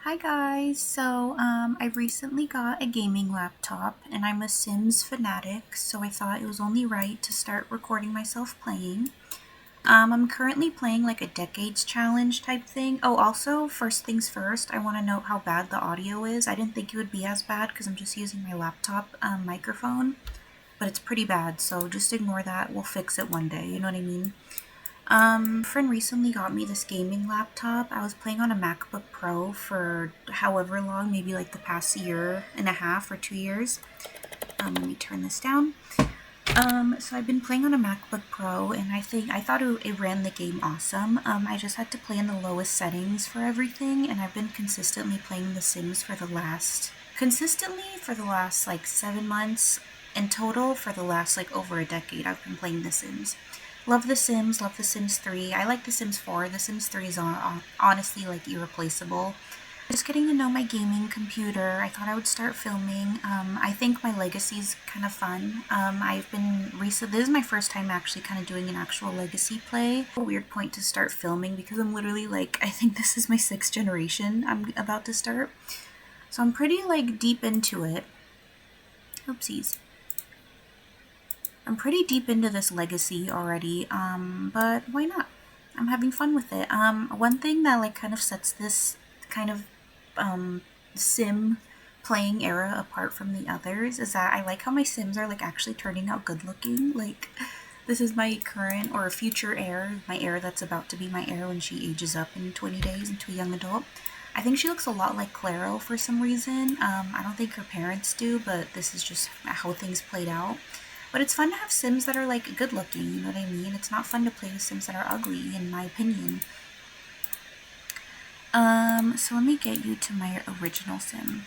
Hi guys, I recently got a gaming laptop and I'm a Sims fanatic, so I thought it was only right to start recording myself playing. I'm currently playing like a decades challenge type thing. Oh, also, first things first, I want to note how bad the audio is. I didn't think it would be as bad because I'm just using my laptop microphone, but it's pretty bad, so just ignore that. We'll fix it one day, you know what I mean? Friend recently got me this gaming laptop. I was playing on a MacBook Pro for however long, maybe like the past year and a half or 2 years. Let me turn this down. So I've been playing on a MacBook Pro, and I thought it ran the game awesome. I just had to play in the lowest settings for everything, and I've been consistently for the last like 7 months. In total, for the last like over a decade, I've been playing The Sims. Love The Sims, love The Sims 3. I like The Sims 4. The Sims 3 is honestly like irreplaceable. Just getting to know my gaming computer, I thought I would start filming. I think my legacy is kind of fun. This is my first time actually kind of doing an actual legacy play. A weird point to start filming because I'm literally like, I think this is my sixth generation I'm about to start. So I'm pretty like deep into it. Oopsies. I'm pretty deep into this legacy already, but why not? I'm having fun with it. One thing that like kind of sets this kind of um, sim playing era apart from the others is that I like how my sims are like actually turning out good looking. Like this is my current or future heir, my heir that's about to be my heir when she ages up in 20 days into a young adult. I think she looks a lot like Claro for some reason. I don't think her parents do, but this is just how things played out. But it's fun to have Sims that are like good looking, you know what I mean? It's not fun to play with Sims that are ugly, in my opinion. So let me get you to my original Sim.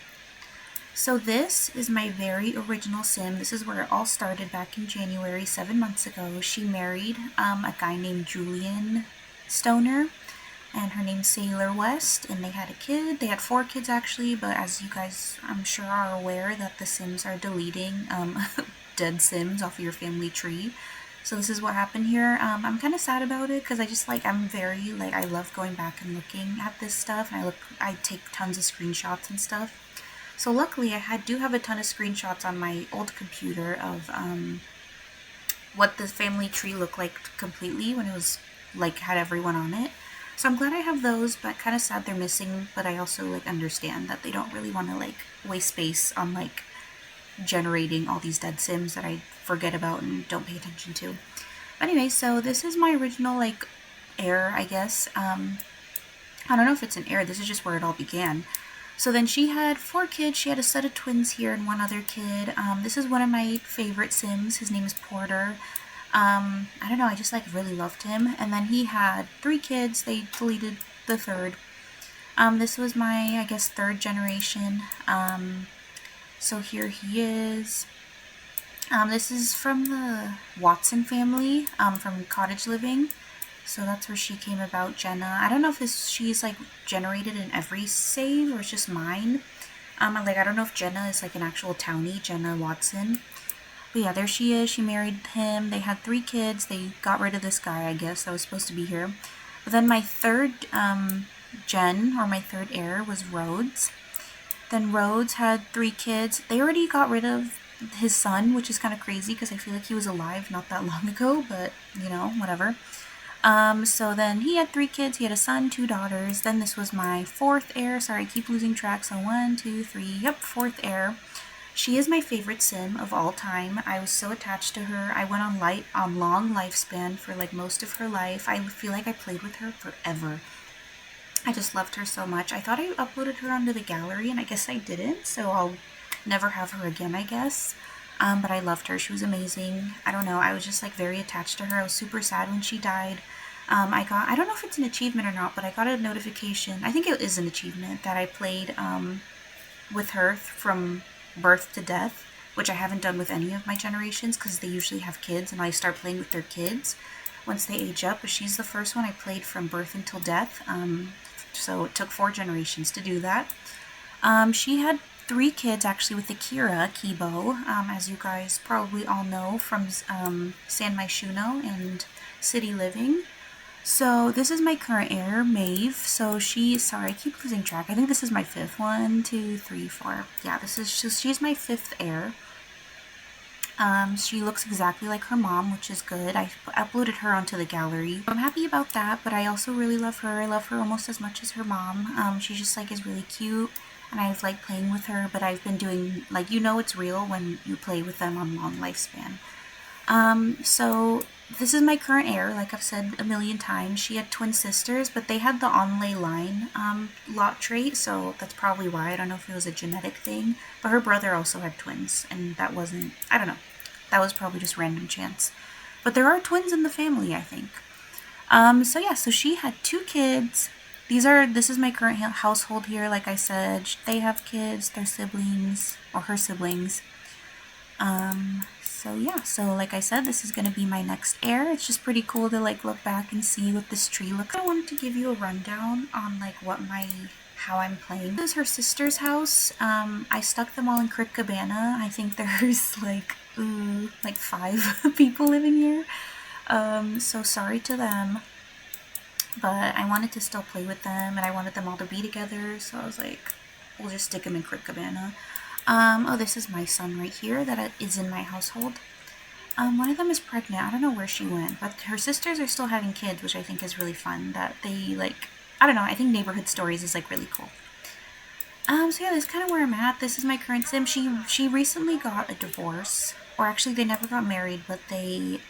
So this is my very original Sim. This is where it all started back in January, 7 months ago. She married a guy named Julian Stoner, and her name's Sailor West, and they had a kid. They had four kids actually, but as you guys I'm sure are aware that the Sims are deleting dead Sims off of your family tree. So this is what happened here. I'm kind of sad about it because I'm very like I love going back and looking at this stuff, and I take tons of screenshots and stuff. So luckily do have a ton of screenshots on my old computer of what the family tree looked like completely when it was like had everyone on it. So I'm glad I have those, but kind of sad they're missing. But I also like understand that they don't really want to like waste space on like generating all these dead sims that I forget about and don't pay attention to. But anyway, so this is my original like heir, I guess. I don't know if it's an heir. This is just where it all began. So then she had four kids. She had a set of twins here and one other kid. This is one of my favorite Sims. His name is Porter. I don't know, I just like really loved him. And then he had three kids. They deleted the third. This was my, I guess, third generation. So here he is. This is from the Watson family, from Cottage Living. So that's where she came about, Jenna. I don't know if she's like generated in every save or it's just mine. I don't know if Jenna is like an actual townie, Jenna Watson. But yeah, there she is. She married him. They had three kids. They got rid of this guy, I guess, that was supposed to be here. But then my third my third heir was Rhodes. Then Rhodes had three kids. They already got rid of his son, which is kind of crazy because I feel like he was alive not that long ago, but you know, whatever. So then he had three kids. He had a son, two daughters. Then this was my fourth heir. Sorry, I keep losing track. So one, two, three. Yep, fourth heir. She is my favorite sim of all time. I was so attached to her. I went on long lifespan for like most of her life. I feel like I played with her forever. I just loved her so much. I thought I uploaded her onto the gallery and I guess I didn't, so I'll never have her again, I guess. But I loved her. She was amazing. I don't know. I was just like very attached to her. I was super sad when she died. I don't know if it's an achievement or not, but I got a notification. I think it is an achievement that I played with her from birth to death, which I haven't done with any of my generations because they usually have kids and I start playing with their kids once they age up. But she's the first one I played from birth until death. So it took 4 generations to do that. She had three kids actually with Akira Kibo, as you guys probably all know from San Myshuno and City Living. So this is my current heir, Maeve. So sorry, I keep losing track. I think this is my fifth one, two, three, four. Yeah, she's my fifth heir. She looks exactly like her mom, which is good. I uploaded her onto the gallery. I'm happy about that, but I also really love her. I love her almost as much as her mom. She just like is really cute, and I've liked playing with her, but I've been doing, like, it's real when you play with them on long lifespan. So this is my current heir, like I've said a million times. She had twin sisters, but they had the onlay line lot trait, so that's probably why. I don't know if it was a genetic thing, but her brother also had twins, and that wasn't, I don't know. That was probably just random chance. But there are twins in the family, I think. So yeah, so she had two kids. This is my current household here, like I said. They have kids, their siblings, or her siblings. So yeah, so like I said, this is going to be my next heir. It's just pretty cool to like look back and see what this tree looks like. I wanted to give you a rundown on like how I'm playing. This is her sister's house. I stuck them all in Crypt Cabana. I think there's like 5 people living here. So sorry to them. But I wanted to still play with them, and I wanted them all to be together, so I was like, we'll just stick them in Crypt Cabana. Oh, this is my son right here that is in my household. One of them is pregnant. I don't know where she went, but her sisters are still having kids, which I think is really fun. That they like, I don't know. I think Neighborhood Stories is like really cool. So yeah, this is kind of where I'm at. This is my current sim. She recently got a divorce, or actually they never got married, but they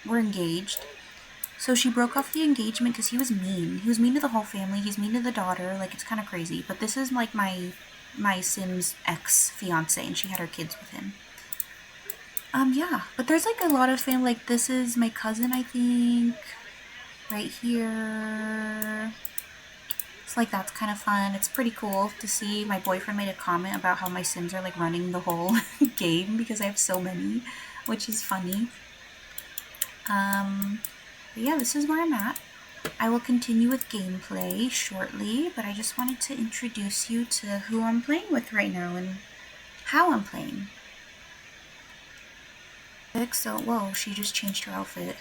were engaged. So she broke off the engagement because he was mean. He was mean to the whole family. He's mean to the daughter. Like, it's kind of crazy. But this is like my Sim's ex fiance, and she had her kids with him. Yeah. But there's like a lot of family. Like, this is my cousin, I think. Right here. It's like that's kind of fun. It's pretty cool to see. My boyfriend made a comment about how my Sims are like running the whole game because I have so many, which is funny. But yeah, this is where I'm at. I will continue with gameplay shortly, but I just wanted to introduce you to who I'm playing with right now and how I'm playing. So, whoa, she just changed her outfit.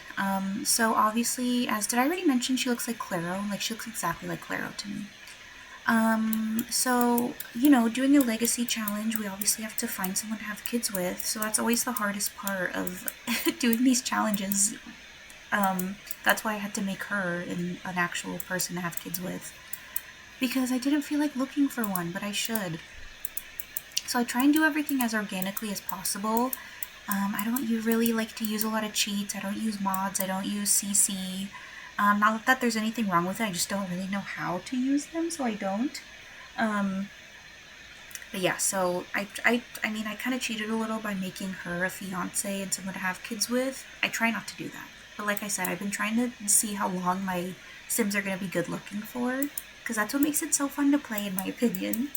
So obviously, did I already mention she looks like Claro? Like, she looks exactly like Claro to me. So, doing a legacy challenge, we obviously have to find someone to have kids with, so that's always the hardest part of doing these challenges. That's why I had to make her an actual person to have kids with. Because I didn't feel like looking for one, but I should. So I try and do everything as organically as possible. I don't really like to use a lot of cheats. I don't use mods. I don't use CC. Not that there's anything wrong with it. I just don't really know how to use them, so I don't. But yeah, so I mean, I kind of cheated a little by making her a fiance and someone to have kids with. I try not to do that. But like I said, I've been trying to see how long my Sims are going to be good looking for, because that's what makes it so fun to play, in my opinion.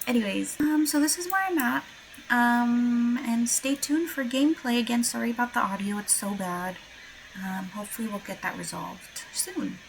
Anyways, so this is where I'm at. And stay tuned for gameplay. Again, sorry about the audio, it's so bad. Hopefully we'll get that resolved soon.